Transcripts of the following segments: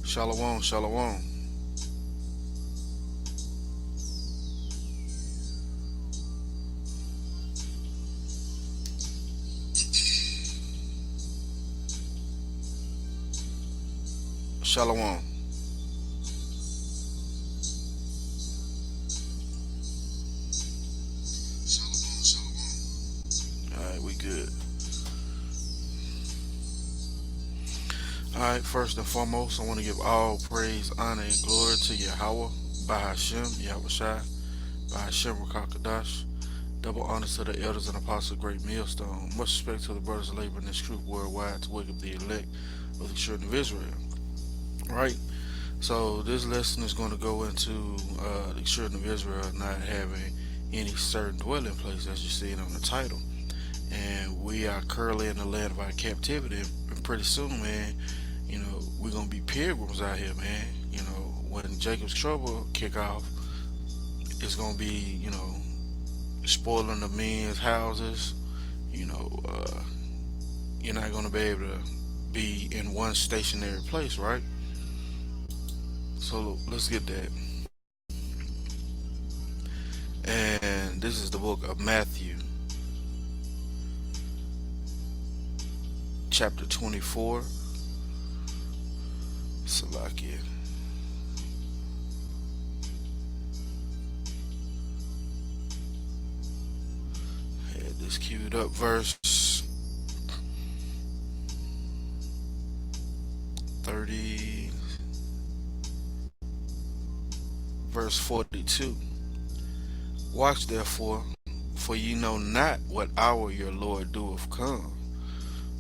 Shalom, shalom. Shalom. Alright, we good. Alright, first and foremost, I want to give all praise, honor, and glory to Yahweh, by Hashem, Yahweh Shai, by Hashem Rakakadash. Double honor to the elders and apostles of Great Millstone. Much respect to the brothers laboring this truth worldwide to wake up the elect of the children of Israel. Right? So this lesson is going to go into the children of Israel not having any certain dwelling place, as you see it on the title. And we are currently in the land of our captivity. And pretty soon, man, we're gonna be pilgrims out here, man. When Jacob's trouble kick off, it's gonna be, spoiling the men's houses. You know, uh, you're not gonna be able to be in one stationary place, right? So let's get that. And this is the book of Matthew, chapter 24. Salakia. Had this queued up, verse 42. Watch therefore, for ye know not what hour your Lord doeth come.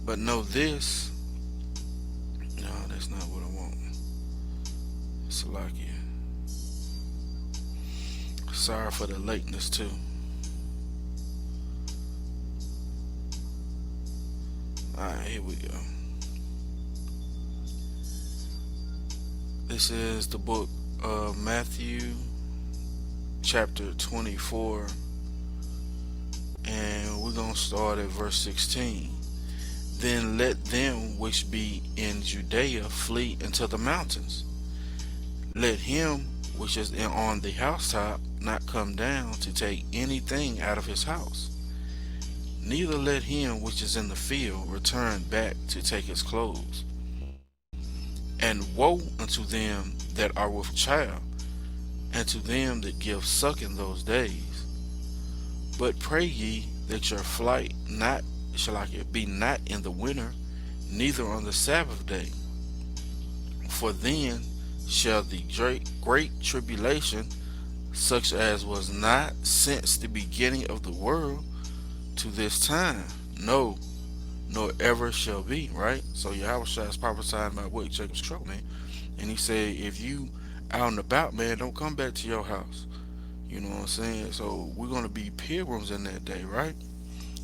But know this. No, that's not what I want. Salakia. Sorry for the lateness too. Alright, here we go. This is the book of Matthew, chapter 24, and we're going to start at verse 16. Then let them which be in Judea flee into the mountains. Let him which is on the housetop not come down to take anything out of his house. Neither let him which is in the field return back to take his clothes. And woe unto them that are with child, and to them that give suck in those days. But pray ye that your flight be not in the winter, neither on the Sabbath day. For then shall the great tribulation, such as was not since the beginning of the world to this time, no, nor ever shall be. Right? So Yahweh is prophesying about what Jacob's trouble, man. And he said, if you out and about, man, don't come back to your house. You know what I'm saying? So we're going to be pilgrims in that day, right?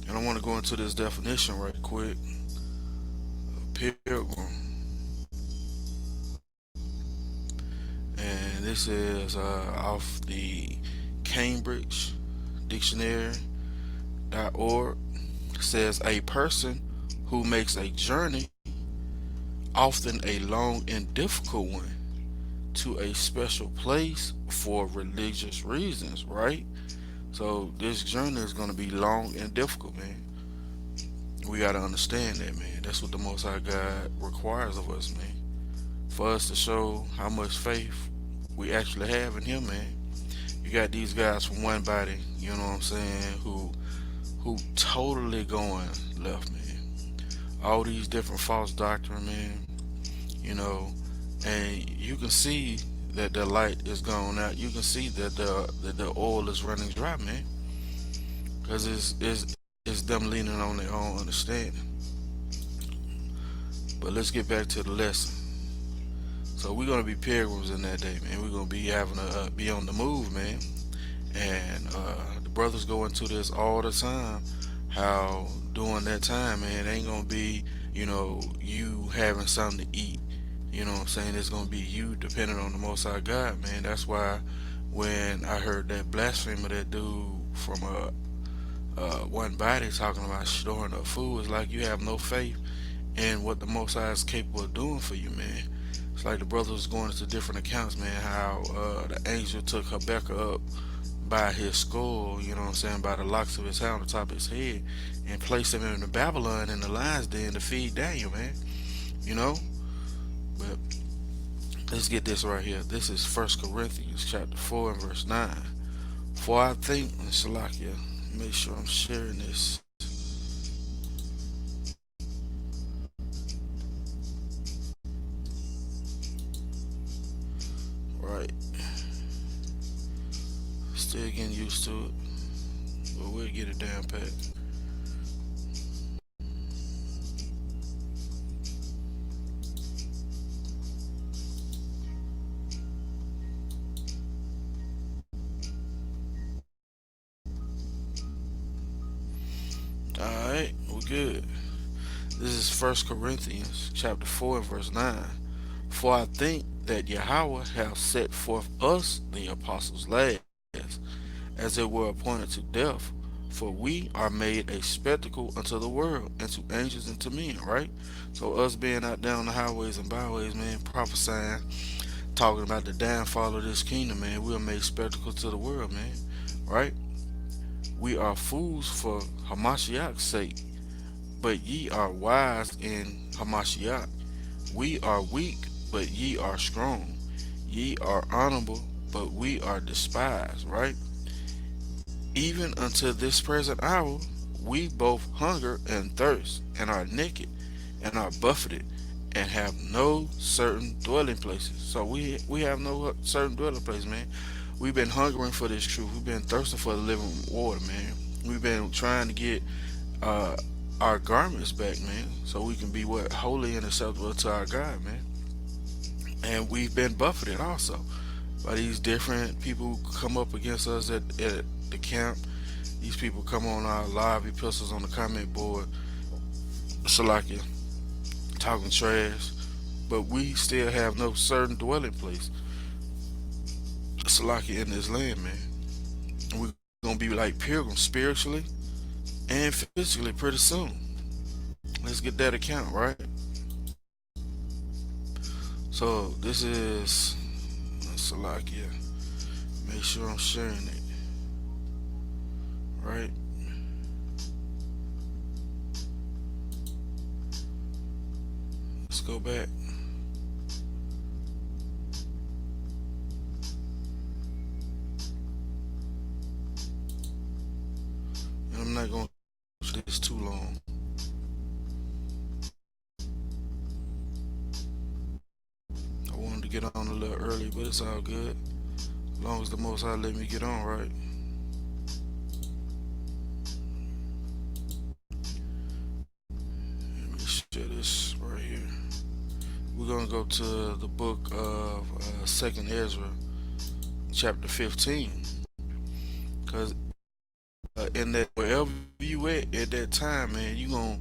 And I want to go into this definition right quick. Pilgrim. And this is off the Cambridge Dictionary.org. It says a person who makes a journey, often a long and difficult one, to a special place for religious reasons, right? So this journey is going to be long and difficult, man. We got to understand that, man. That's what the Most High God requires of us, man. For us to show how much faith we actually have in Him, man. You got these guys from one body, you know what I'm saying, who totally going left, man. All these different false doctrine, man. You know, and you can see that the light is gone out. You can see that the oil is running dry, man. Because it's them leaning on their own understanding. But let's get back to the lesson. So we're gonna be pilgrims in that day, man. We're gonna be having to be on the move, man. And the brothers go into this all the time. How during that time, man, it ain't gonna be, you having something to eat. You know what I'm saying? It's gonna be you depending on the Most High God, man. That's why when I heard that blasphemer, that dude from One Body, talking about storing up food. It's like you have no faith in what the Most High is capable of doing for you, man. It's like the brother was going into different accounts, man, how the angel took Habakkuk up by his skull, you know what I'm saying, by the locks of his hair on the top of his head, and placed him in the Babylon in the lion's den to feed Daniel, man. You know? But let's get this right here. This is First Corinthians chapter 4 and verse 9. For I think, and Salakia, make sure I'm sharing this. Right. Still getting used to it, but we'll get it down pat. Alright, we're good. This is First Corinthians chapter 4 and verse 9. For I think that Yahweh hath set forth us, the apostles, last, as it were appointed to death. For we are made a spectacle unto the world, and to angels and to men, right? So us being out there on the highways and byways, man, prophesying, talking about the downfall of this kingdom, man, we are made spectacle to the world, man, right? We are fools for Hamashiach's sake, but ye are wise in Hamashiach. We are weak, but ye are strong. Ye are honorable, but we are despised, right? Even unto this present hour, we both hunger and thirst, and are naked, and are buffeted, and have no certain dwelling places. So we have no certain dwelling place, man. We've been hungering for this truth. We've been thirsting for the living water, man. We've been trying to get uh, our garments back, man, so we can be what, holy and acceptable to our God, man. And we've been buffeted also by these different people who come up against us at the camp. These people come on our live epistles on the comment board, Salakia, talking trash, but we still have no certain dwelling place, Salakia, in this land, man. We're gonna be like pilgrims spiritually and physically pretty soon. Let's get that account, right? So this is Salakia. Make sure I'm sharing it, right? Let's go back. And I'm not gonna do this too long. I wanted to get on a little early, but it's all good. As long as the Most High let me get on, right? Let me share this right here. We're gonna go to the book of Second Ezra, chapter 15, because in that wherever you at that time, man, you gonna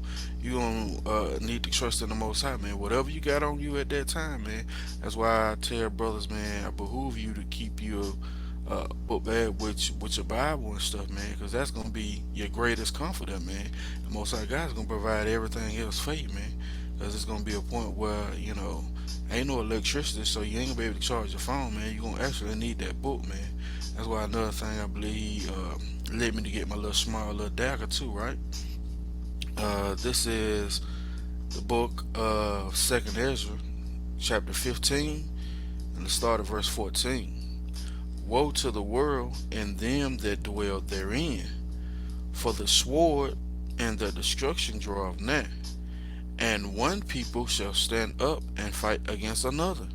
need to trust in the Most High, man. Whatever you got on you at that time, man. That's why I tell brothers, man, I behoove you to keep your book bag with your Bible and stuff, man, because that's gonna be your greatest comforter, man. The Most High God's gonna provide everything else for you, man. Because it's gonna be a point where ain't no electricity, so you ain't gonna be able to charge your phone, man. You're gonna actually need that book, man. That's why another thing I believe led me to get my little small little dagger too, right? This is the book of Second Ezra, chapter 15, and the start of verse 14. Woe to the world and them that dwell therein, for the sword and the destruction draweth nigh, and one people shall stand up and fight against another,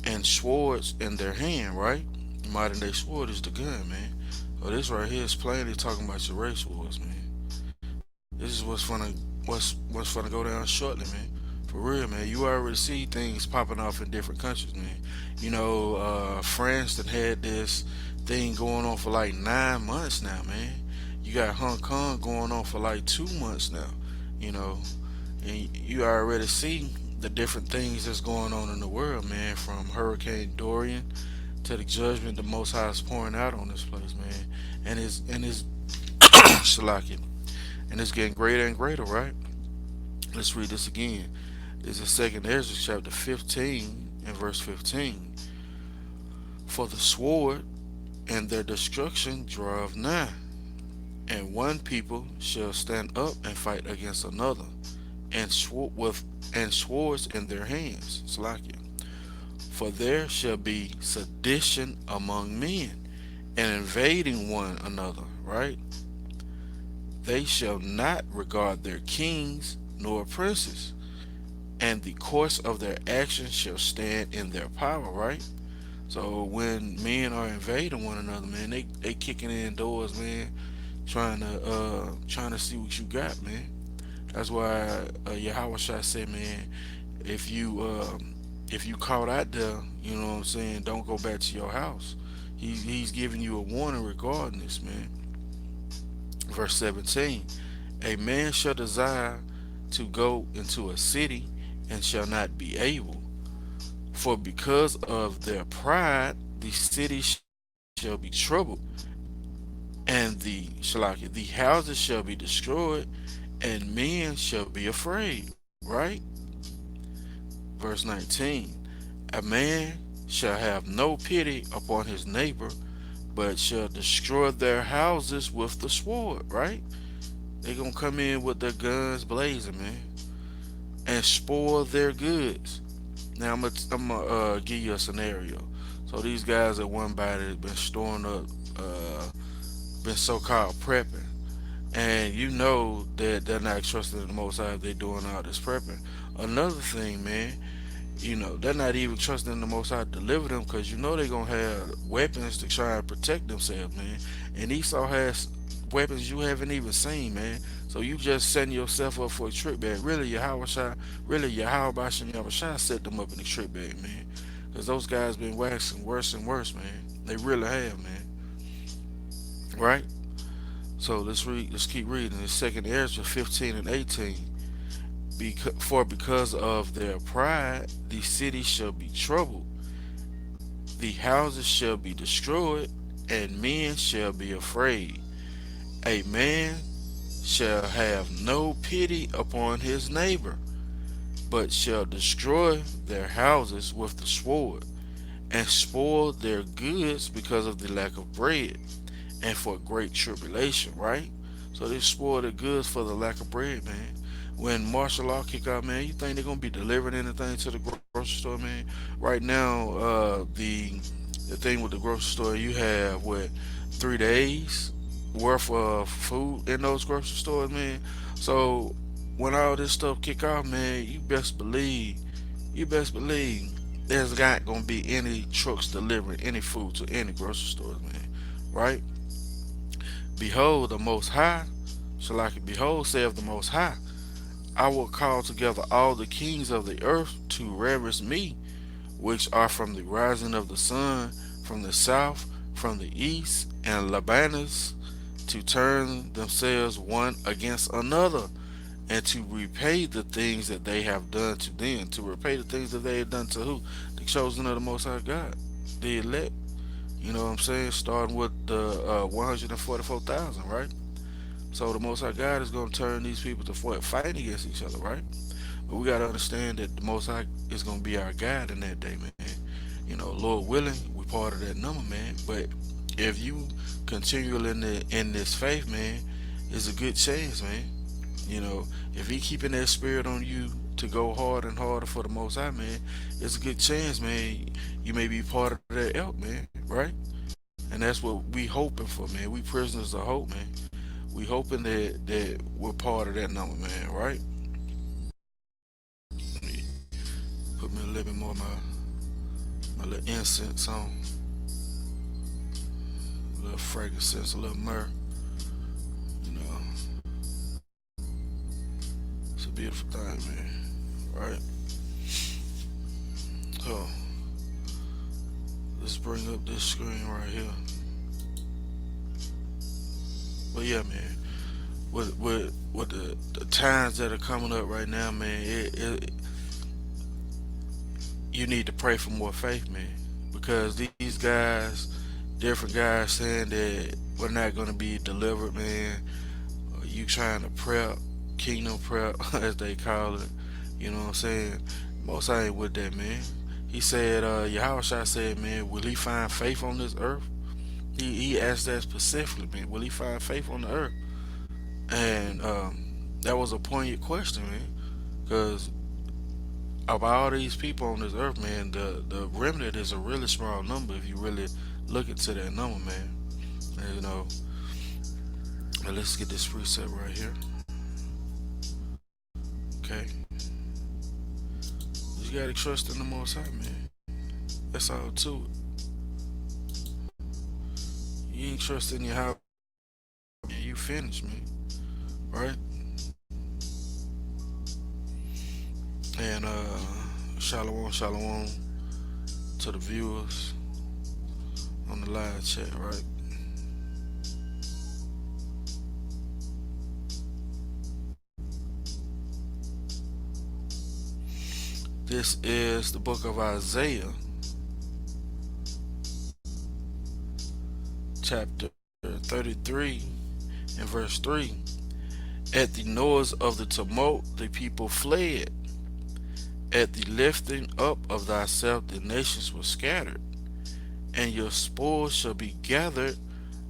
and swords in their hand, right? Modern day sword is the gun, man. So this right here is plainly talking about your race wars, man. This is what's gonna go down shortly, man. For real, man. You already see things popping off in different countries, man. France that had this thing going on for like 9 months now, man. You got Hong Kong going on for like 2 months now, you know. And you already see the different things that's going on in the world, man. From Hurricane Dorian to the judgment the Most High is pouring out on this place, man. And it's shalakin, and it's getting greater and greater, right? Let's read this again. This is Second Ezra chapter 15 and verse 15. For the sword and their destruction draweth nigh, and one people shall stand up and fight against another, and swords in their hands. Salakia. For there shall be sedition among men, and invading one another, right? They shall not regard their kings nor princes, and the course of their actions shall stand in their power, right? So when men are invading one another, man, they kicking in doors, man, trying to see what you got, man. That's why Yahweh Shai said, man, if you if you caught out there, you know what I'm saying, don't go back to your house. He's giving you a warning regarding this, man. Verse 17, a man shall desire to go into a city and shall not be able, for because of their pride the city shall be troubled, and the houses shall be destroyed, and men shall be afraid, right? Verse 19, a man shall have no pity upon his neighbor, but shall destroy their houses with the sword, right? They gonna come in with their guns blazing, man, and spoil their goods. Now I'm gonna give you a scenario. So these guys at one body have been storing up, been so-called prepping, and you know that they're not trusting in the Most High if they're doing all this prepping. Another thing, man, you know they're not even trusting in the Most High to deliver them, because you know they're gonna have weapons to try and protect themselves, man. And Esau has weapons you haven't even seen, man. So you just setting yourself up for a trick bag. Really, Yahweh Bashim Yahweh Shai set them up in the trick bag, man. Because those guys been waxing worse and worse, man. They really have, man. Right? So let's read. Let's keep reading. It's Second Ezra 15 and 18. Because of their pride, the city shall be troubled, the houses shall be destroyed, and men shall be afraid. A man shall have no pity upon his neighbor, but shall destroy their houses with the sword, and spoil their goods because of the lack of bread, and for great tribulation, right? So they spoil their goods for the lack of bread, man. When martial law kick out, man, you think they're gonna be delivering anything to the grocery store, man? Right now, the thing with the grocery store, you have what, 3 days worth of food in those grocery stores, man. So when all this stuff kick off, man, you best believe there's not gonna be any trucks delivering any food to any grocery stores, man. Right? Behold, the Most High, behold, saith the Most High, I will call together all the kings of the earth to reverence me, which are from the rising of the sun, from the south, from the east, and Labanus, to turn themselves one against another, and to repay the things that they have done to them. To repay the things that they have done to who? The chosen of the Most High God, the elect. You know what I'm saying? Starting with the 144,000, right? So the Most High God is going to turn these people to fighting against each other, right? But we got to understand that the Most High is going to be our guide in that day, man. You know, Lord willing, we part of that number, man. But if you continue in this faith, man, it's a good chance, man. You know, if He keeping that spirit on you to go harder and harder for the Most High, man, it's a good chance, man. You may be part of that elk, man, right? And that's what we hoping for, man. We prisoners of hope, man. We hoping that we're part of that number, man, right? Let me put me a little bit more of my little incense on, a little frankincense, a little myrrh. You know, it's a beautiful thing, man. Right? So let's bring up this screen right here. But yeah, man, with the times that are coming up right now, man, you need to pray for more faith, man, because these these guys, different guys saying that we're not gonna be delivered, man. You trying to prep, kingdom prep, as they call it. You know what I'm saying? Most I ain't with that, man. He said, Yahushua said, man, will he find faith on this earth? He asked that specifically, man. Will he find faith on the earth? And that was a poignant question, man. Because of all these people on this earth, man, the remnant is a really small number if you really look into that number, man. And, now let's get this preset right here. Okay. You gotta trust in the Most High, man. That's all to it. You ain't trusting your house, man. You finished, man. Right? And shalom, shalom to the viewers on the live chat, right? This is the book of Isaiah, chapter 33 and verse 3. At the noise of the tumult, the people fled. At the lifting up of thyself, the nations were scattered, and your spoil shall be gathered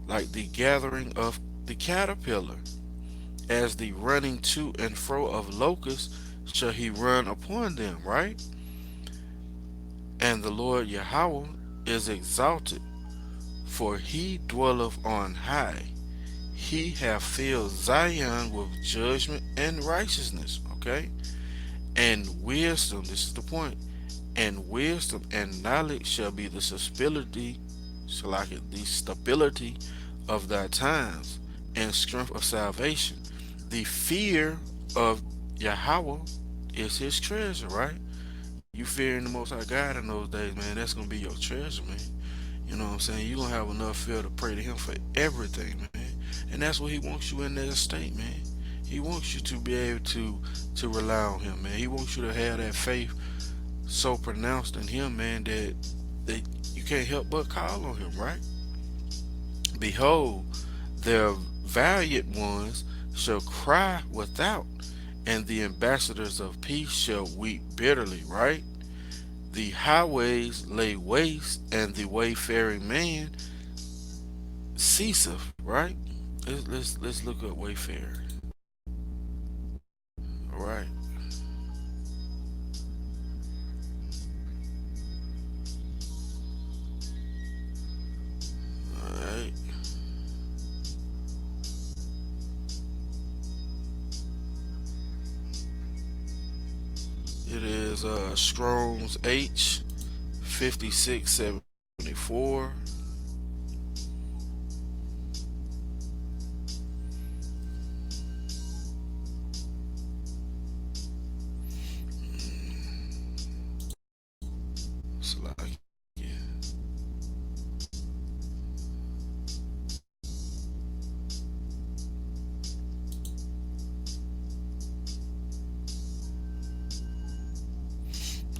like the gathering of the caterpillar. As the running to and fro of locusts shall he run upon them, right? And the Lord Yahweh is exalted, for he dwelleth on high. He hath filled Zion with judgment and righteousness, okay? And wisdom, this is the point, and wisdom and knowledge shall be the stability, the stability of thy times, and strength of salvation. The fear of Yahweh is his treasure, right? You fearing the Most High God in those days, man, that's gonna be your treasure, man. You know what I'm saying? You're gonna have enough fear to pray to him for everything, man. And that's what he wants you in that state, man. He wants you to be able to rely on him, man. He wants you to have that faith so pronounced in him, man, that you can't help but call on him, right? Behold, their valiant ones shall cry without, and the ambassadors of peace shall weep bitterly, right? The highways lay waste, and the wayfaring man ceaseth, right? Let's look up wayfarer. All right. All right. It is Strong's H 5674. It's like, yeah.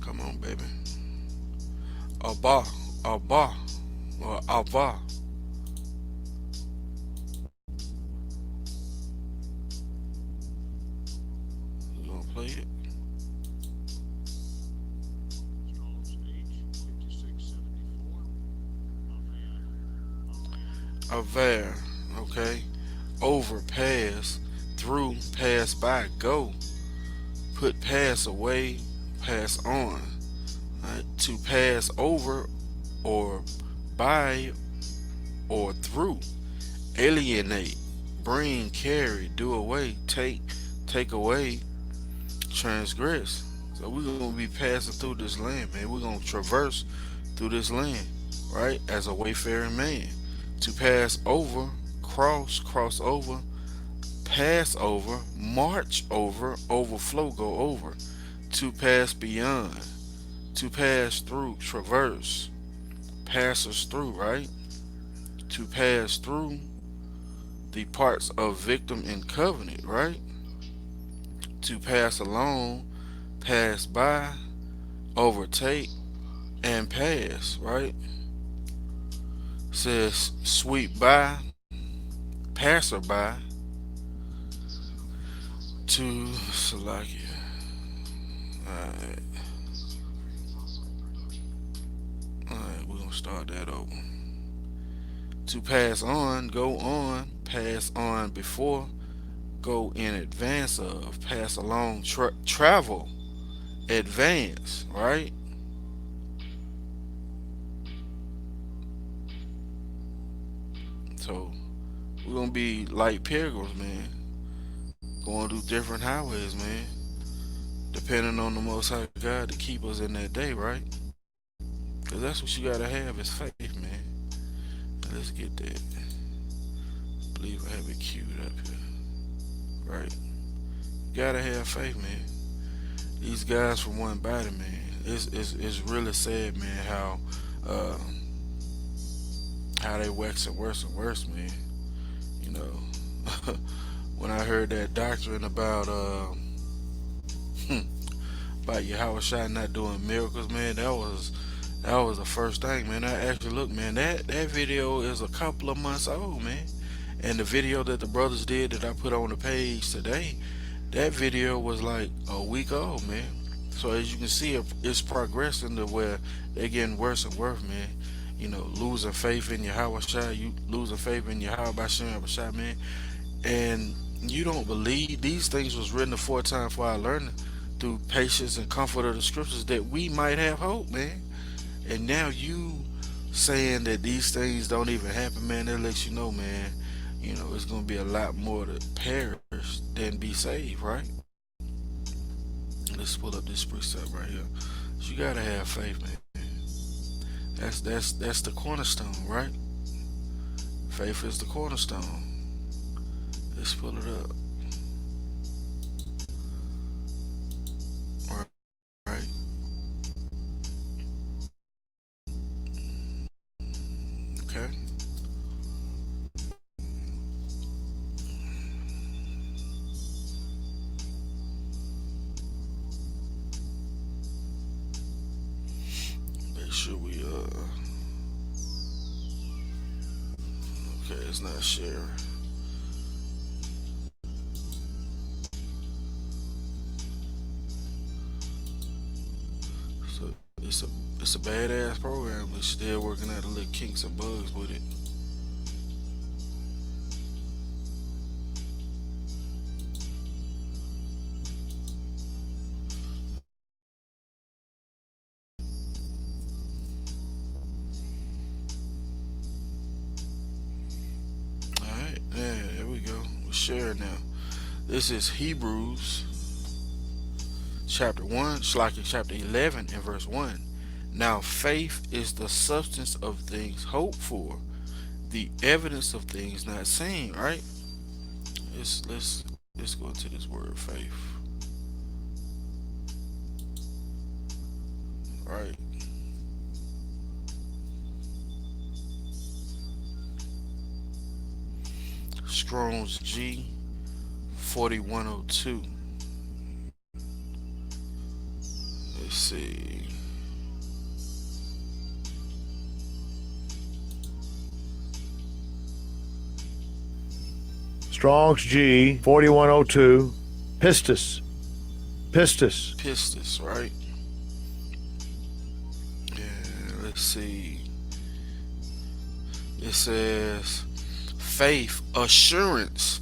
Come on, baby. Abba, Abba, or Abba. You gonna play it? Aver, okay. Over, pass, through, pass by, go. Put pass away, pass on. Right? To pass over or by or through. Alienate, bring, carry, do away, take away, transgress. So we're gonna be passing through this land, man. We're gonna traverse through this land, right? As a wayfaring man. To pass over, cross over, pass over, march over, overflow, go over. To pass beyond, to pass through, traverse, pass us through, right? To pass through the parts of victim and covenant, right? To pass along, pass by, overtake, and pass, right? says sweep by, passerby to Salakia. Alright, alright, we're gonna start that over. To pass on, go on, pass on before, go in advance of, pass along, travel, advance, right? So we're gonna be like pilgrims, man, going through different highways, man, depending on the Most High God to keep us in that day, right? Cause that's what you gotta have is faith, man. Let's get that. I believe I have it queued up here, right? You gotta have faith, man. These guys from one body, man. It's really sad, man. Uh, how they waxing worse and worse, man. You know, when I heard that doctrine about Yahweh not doing miracles, man, that was the first thing, man. I actually look, man. That video is a couple of months old, man. And the video that the brothers did that I put on the page today, that video was like a week old, man. So as you can see, it's progressing to where they're getting worse and worse, man. You know, losing faith in Yahweh Shai, you losing faith in Yahweh Bashem Shai, man. And you don't believe these things was written aforetime for our learning through patience and comfort of the scriptures that we might have hope, man. And now you saying that these things don't even happen, man, that lets you know, man, you know, it's gonna be a lot more to perish than be saved, right? Let's pull up this precept right here. So you gotta have faith, man. That's the cornerstone, right? Faith is the cornerstone. Let's pull it up. All right. Okay. Make sure we okay, it's not sharing. So it's a badass program, but still working out the little kinks and bugs with it. Alright, yeah, there we go. We're sharing now. This is Hebrews chapter 1, Shlaki chapter 11 and verse 1. Now faith is the substance of things hoped for, the evidence of things not seen, right? Let's go into this word faith. Right. Strong's G 4102. Let's see. Strong's G 4102. Pistis. Pistis. Pistis, right? Yeah, let's see. It says faith, assurance,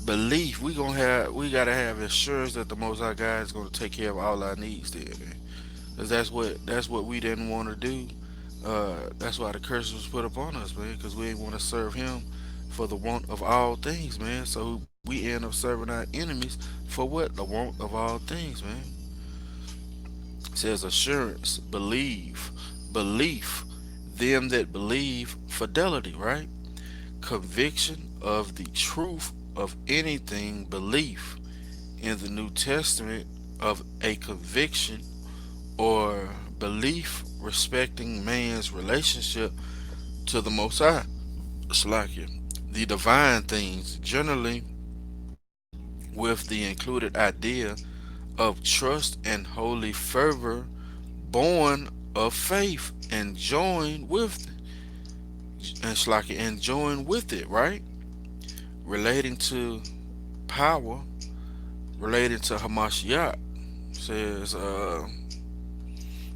belief. We gotta have assurance that the Most High God is gonna take care of all our needs, there, man. Cause that's what we didn't want to do. That's why the curse was put upon us, man. Cause we didn't want to serve Him for the want of all things, man. So we end up serving our enemies for what? The want of all things, man. It says assurance, belief. Them that believe, fidelity, right? Conviction of the truth of anything, belief. In the New Testament, of a conviction or belief respecting man's relationship to the Most High, Slakia, the divine things, generally with the included idea of trust and holy fervor born of faith and joined with and Shlaki and join with it, right? Relating to power, relating to Hamashiach, says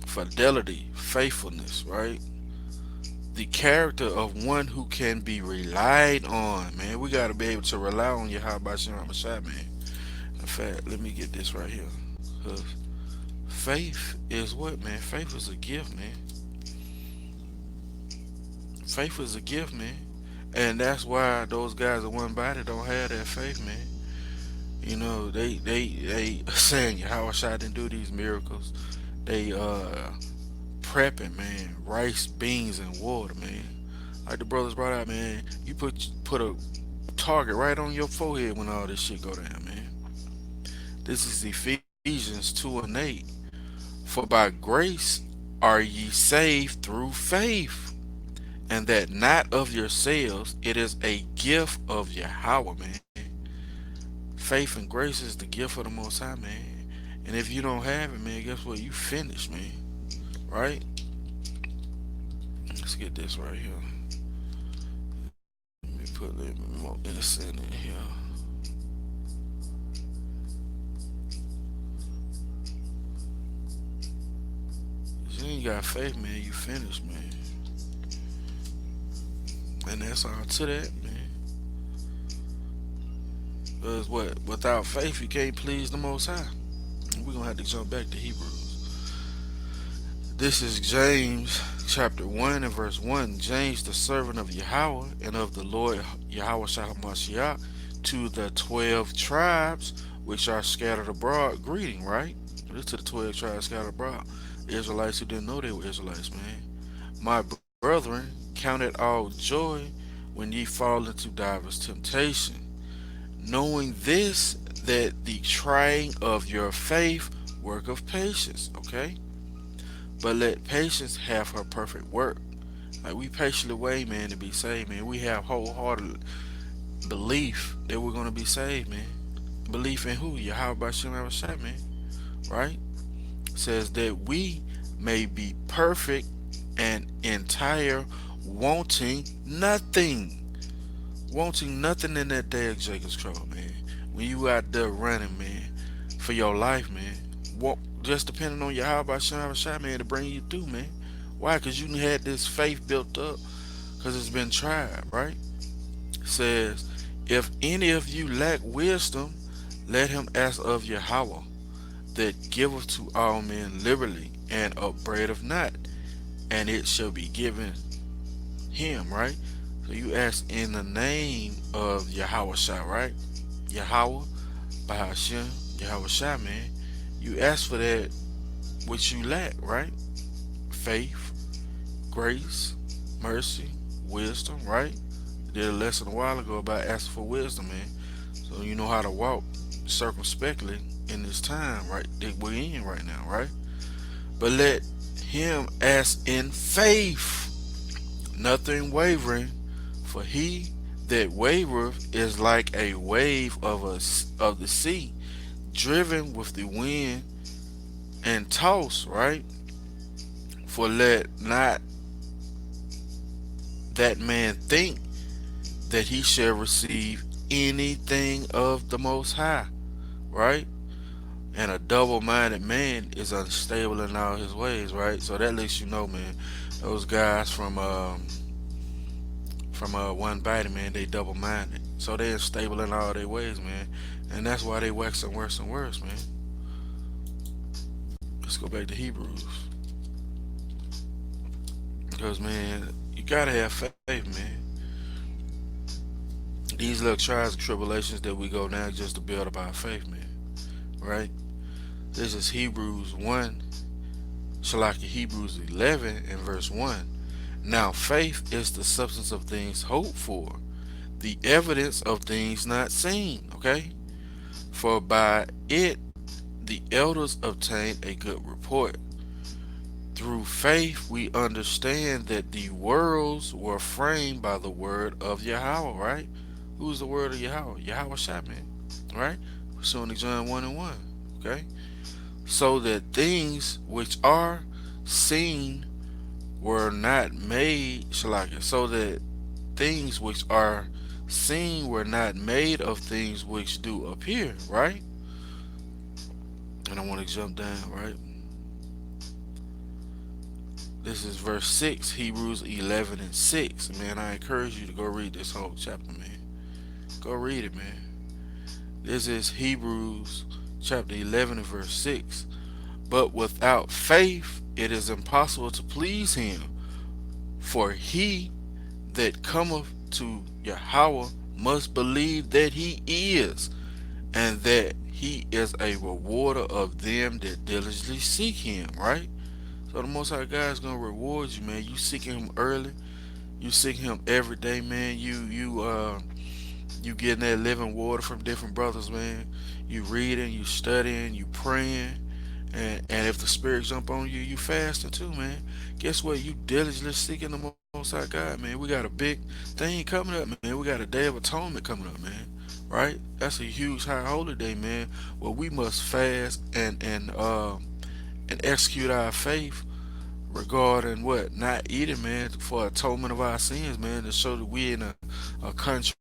fidelity, faithfulness, right? The character of one who can be relied on, man. We got to be able to rely on Yahweh Shem Messiah, man. In fact, let me get this right here. 'Cause faith is what, man? Faith is a gift, man. Faith is a gift, man. And that's why those guys in one body don't have that faith, man. You know, they saying Yahweh Shai didn't do these miracles. They prepping, man, rice, beans, and water, man. Like the brothers brought out, man. You put a target right on your forehead when all this shit go down, man. This is Ephesians 2:8. For by grace are ye saved through faith, and that not of yourselves, it is a gift of Yahweh, man. Faith and grace is the gift of the Most High, man. And if you don't have it, man, guess what? You finished, man. Right? Let's get this right here. Let me put a little bit more innocent in here. If you ain't got faith, man, you finished, man. And that's all to that, man. Because what? Without faith, you can't please the Most High. We're going to have to jump back to Hebrews. This is James chapter 1 and verse 1. James, the servant of Yahweh and of the Lord Yahweh Shah Mashiach, to the 12 tribes which are scattered abroad, greeting, right? This to the 12 tribes scattered abroad. The Israelites who didn't know they were Israelites, man. My brethren, count it all joy when ye fall into divers temptation, knowing this, that the trying of your faith work of patience, okay? But let patience have her perfect work. Like we patiently wait, man, to be saved, man. We have wholehearted belief that we're gonna be saved, man. Belief in who? Yahweh Bashem Abishai, man. Right? Says that we may be perfect and entire, wanting nothing. Wanting nothing in that day of Jacob's trouble, man. When you out there running, man, for your life, man. Just depending on your how about Shah, man, to bring you through, man. Why? Because you had this faith built up because it's been tried, right? It says, if any of you lack wisdom, let him ask of Yahweh, that giveth to all men liberally, and upbraideth not, and it shall be given him, right? So you ask in the name of Yahweh Shai, right? Yahweh, Bahashim, Yahweh Shai, man. You ask for that which you lack, right? Faith, grace, mercy, wisdom, right? Did a lesson a while ago about asking for wisdom, man. So you know how to walk circumspectly in this time, right? That we're in right now, right? But let him ask in faith, nothing wavering, for he that wavereth is like a wave of the sea, driven with the wind and tossed, right? For let not that man think that he shall receive anything of the Most High, right? And a double-minded man is unstable in all his ways, right? So that lets you know, man, those guys from one body, man, they double-minded. So they unstable in all their ways, man. And that's why they waxing worse and worse, man. Let's go back to Hebrews. Because, man, you gotta have faith, man. These little trials and tribulations that we go now just to build up our faith, man. Right? This is Hebrews 1, Shalaki Hebrews 11 and verse 1. Now faith is the substance of things hoped for, the evidence of things not seen, okay? For by it the elders obtained a good report. Through faith we understand that the worlds were framed by the word of Yahweh, right? Who's the word of Yahweh? Yahweh Shapman, right? Pursuing to John 1 and 1, okay? So that things which are seen were not made, Shalaka, so that things which are seen were not made of things which do appear, right? And I want to jump down, right? This is verse 6, Hebrews 11 and 6. Man, I encourage you to go read this whole chapter, man. Go read it, man. This is Hebrews chapter 11 and verse 6. But without faith, it is impossible to please him. For he that cometh to Yahweh must believe that he is, and that he is a rewarder of them that diligently seek him, right? So the Most High God is gonna reward you, man. You seeking him early, you seeking him every day, man. You getting that living water from different brothers, man. You reading, you studying, you praying, and if the spirit jump on you, you fasting too, man. Guess what? You diligently seeking the Most High God, man. We got a big thing coming up, man. We got a Day of Atonement coming up, man. Right? That's a huge high holiday, man. Where we must fast and execute our faith regarding what not eating, man, for atonement of our sins, man, to show that we in a contrite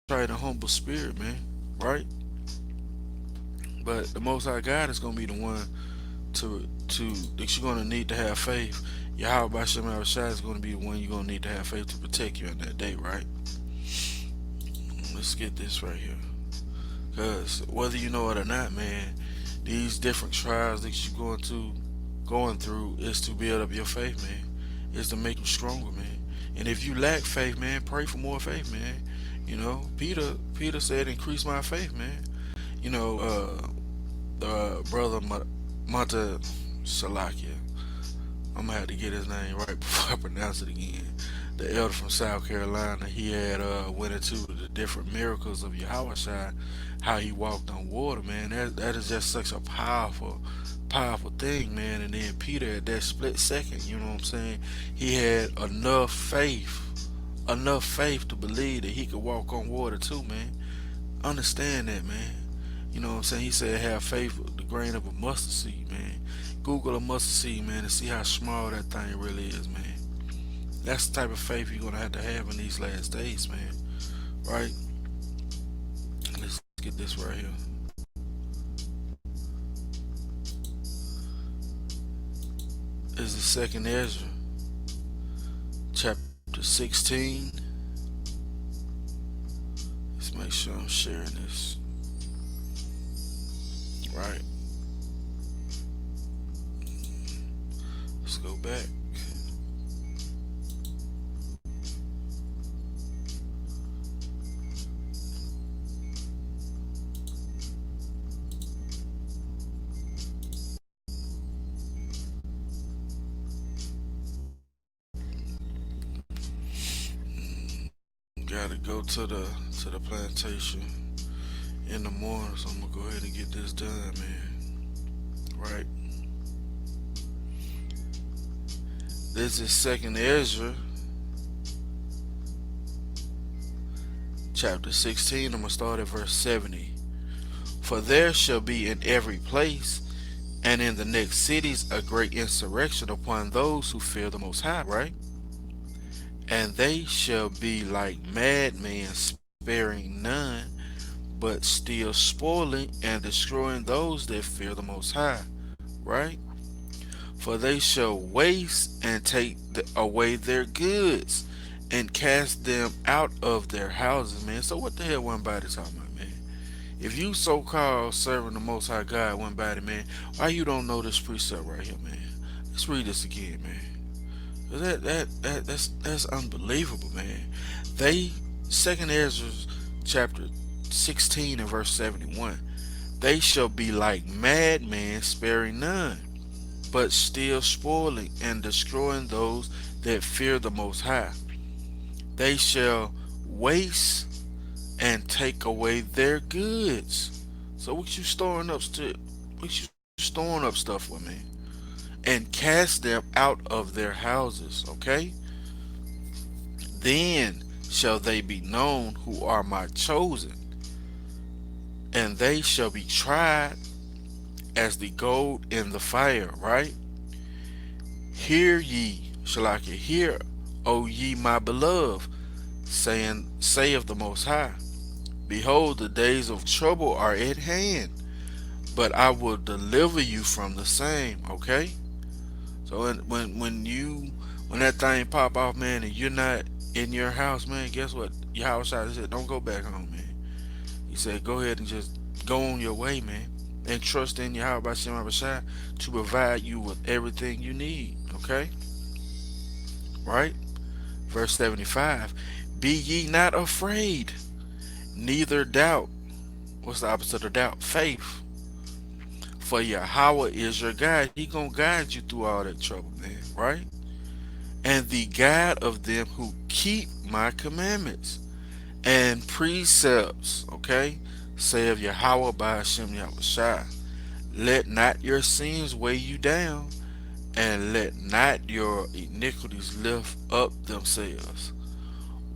and humble spirit, man. Right? But the Most High God is gonna be the one to that you're gonna need to have faith. Yahweh Bashem Shai is gonna be the one you're gonna need to have faith to protect you on that day, right? Let's get this right here. Cause whether you know it or not, man, these different trials that you're going through is to build up your faith, man. Is to make you stronger, man. And if you lack faith, man, pray for more faith, man. You know, Peter said, "Increase my faith, man." You know, brother Mata Salakia. I'm gonna have to get his name right before I pronounce it again. The elder from South Carolina, he had went into the different miracles of Yahweh Shai, how he walked on water, man. That is just such a powerful thing, man. And then Peter at that split second, you know what I'm saying? He had enough faith to believe that he could walk on water too, man. Understand that, man. You know what I'm saying? He said have faith with the grain of a mustard seed, man. Google a mustard seed, man, and see how small that thing really is, man. That's the type of faith you're gonna have to have in these last days, man. Right? Let's get this right here. This is second Ezra, chapter 16. Let's make sure I'm sharing this. Right. Let's go back. Gotta go to the plantation in the morning, so I'm gonna go ahead and get this done, man. Right. This is second Ezra, chapter 16. I'm gonna start at verse 70. For there shall be in every place and in the next cities a great insurrection upon those who fear the Most High, right? And they shall be like madmen, sparing none, but still spoiling and destroying those that fear the Most High, right? For they shall waste and take away their goods and cast them out of their houses, man. So what the hell one body talking about, man? If you so-called serving the Most High God, one body, man, why you don't know this precept right here, man? Let's read this again, man. That's unbelievable, man. They second Ezra chapter 16 and verse 71. They shall be like madmen, sparing none, but still spoiling and destroying those that fear the Most High. They shall waste and take away their goods. So what you storing up what you storing up stuff for, man? And cast them out of their houses, okay? Then shall they be known who are my chosen, and they shall be tried as the gold in the fire, right? Hear ye, Shalaki, hear, O ye my beloved, saying, saith the Most High, behold, the days of trouble are at hand, but I will deliver you from the same. Okay? So when that thing pop off, man, and you're not in your house, man, guess what? Your house shot said, don't go back home, man. He said, go ahead and just go on your way, man. And trust in Yahweh Bashem Abishai to provide you with everything you need. Okay? Right? Verse 75. Be ye not afraid, neither doubt. What's the opposite of doubt? Faith. For Yahweh is your guide. He gonna guide you through all that trouble, man. Right? And the guide of them who keep my commandments and precepts. Okay? Say of Yahweh by Hashem Yahushai. Let not your sins weigh you down, and let not your iniquities lift up themselves.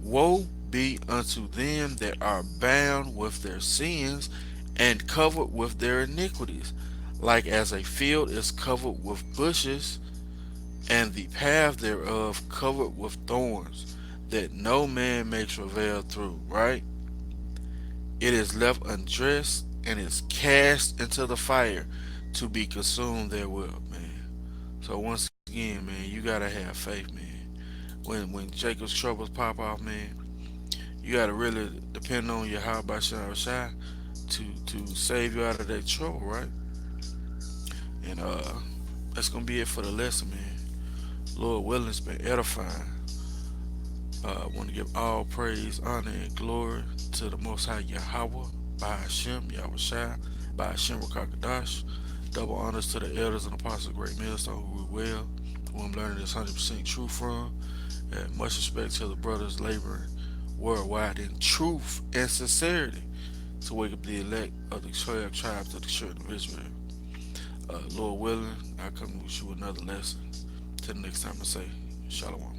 Woe be unto them that are bound with their sins and covered with their iniquities, like as a field is covered with bushes, and the path thereof covered with thorns, that no man may travail through. Right? It is left undressed and is cast into the fire to be consumed therewith, man. So once again, man, you gotta have faith, man. When Jacob's troubles pop off, man, you gotta really depend on your how by Shai to save you out of that trouble, right? And that's gonna be it for the lesson, man. Lord willing, it's been edifying. I want to give all praise, honor, and glory to the Most High Yahweh, by Hashem, Yahweh Shai, by Hashem Rakakadash. Double honors to the elders and apostles of Great Millstone who we well, who I'm learning this 100% truth from. And much respect to the brothers laboring worldwide in truth and sincerity to wake up the elect of the 12 tribes of the children of Israel. Lord willing, I come with you another lesson. Till the next time I say, Shalom.